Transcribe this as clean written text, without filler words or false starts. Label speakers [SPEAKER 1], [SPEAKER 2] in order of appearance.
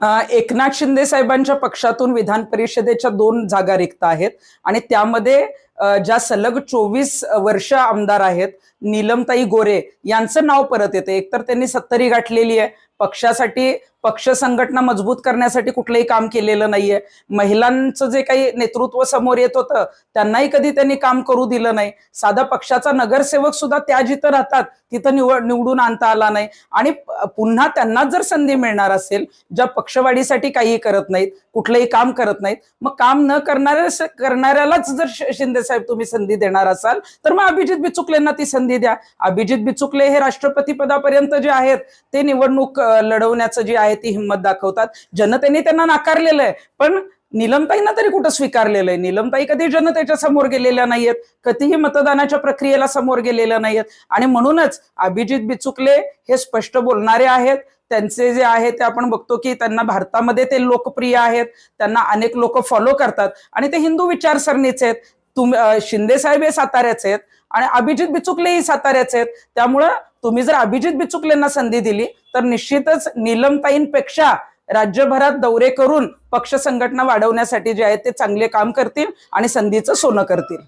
[SPEAKER 1] एकनाथ शिंदे साहेबांच्या पक्षातून विधान परिषदेच्या 2 जागा रिक्त आहेत आणि त्यामध्ये ज्या सलग 24 वर्ष आमदार आहेत नीलमताई गोरे यांचं नाव परत येते। एकतर त्यांनी 70 गाठलेली आहे, पक्षासाठी पक्ष संघटना मजबूत करण्यासाठी कुठलंही काम केलेलं नाहीये, महिलांचं जे काही नेतृत्व समोर येत होतं त्यांनाही कधी त्यांनी काम करू दिलं नाही, साधा पक्षाचा नगरसेवक सुद्धा त्या जिथं राहतात तिथं निवडून आणता आला नाही आणि पुन्हा त्यांना जर संधी मिळणार असेल, ज्या पक्षवाढीसाठी काही करत नाहीत, कुठलंही काम करत नाहीत, मग काम न करणाऱ्यालाच जर शिंदे साहेब तुम्ही संधी देणार असाल तर मग अभिजित बिचुकलेंना ती संधी द्या। अभिजित बिचुकले हे राष्ट्रपती पदापर्यंत जे आहेत ते निवडणूक लढवण्याचं जे आहे ती हिंमत दाखवतात। जनतेने त्यांना नाकारलेलं आहे, पण नीलमताईंना तरी कुठं स्वीकारलेलं आहे? नीलमताई कधी जनतेच्या समोर गेलेल्या नाहीयेत, कधीही मतदानाच्या प्रक्रियेला समोर गेलेल्या नाहीयेत आणि म्हणूनच अभिजित बिचुकले हे स्पष्ट बोलणारे आहेत। त्यांचे जे आहे ते आपण बघतो की त्यांना भारतामध्ये ते लोकप्रिय आहेत, त्यांना अनेक लोक फॉलो करतात आणि ते हिंदू विचारसरणीचे आहेत। शिंदे साहेब हे साताऱ्याचे आहेत आणि अभिजित बिचुकलेही साताऱ्याचे आहेत, त्यामुळं तुम्ही जर अभिजित बिचुकलेंना संधी दिली तर निश्चितच नीलमताईंपेक्षा राज्यभरात दौरे करून पक्ष संघटना वाढवण्यासाठी जे आहे ते चांगले काम करतील आणि संधीचं सोनं करतील।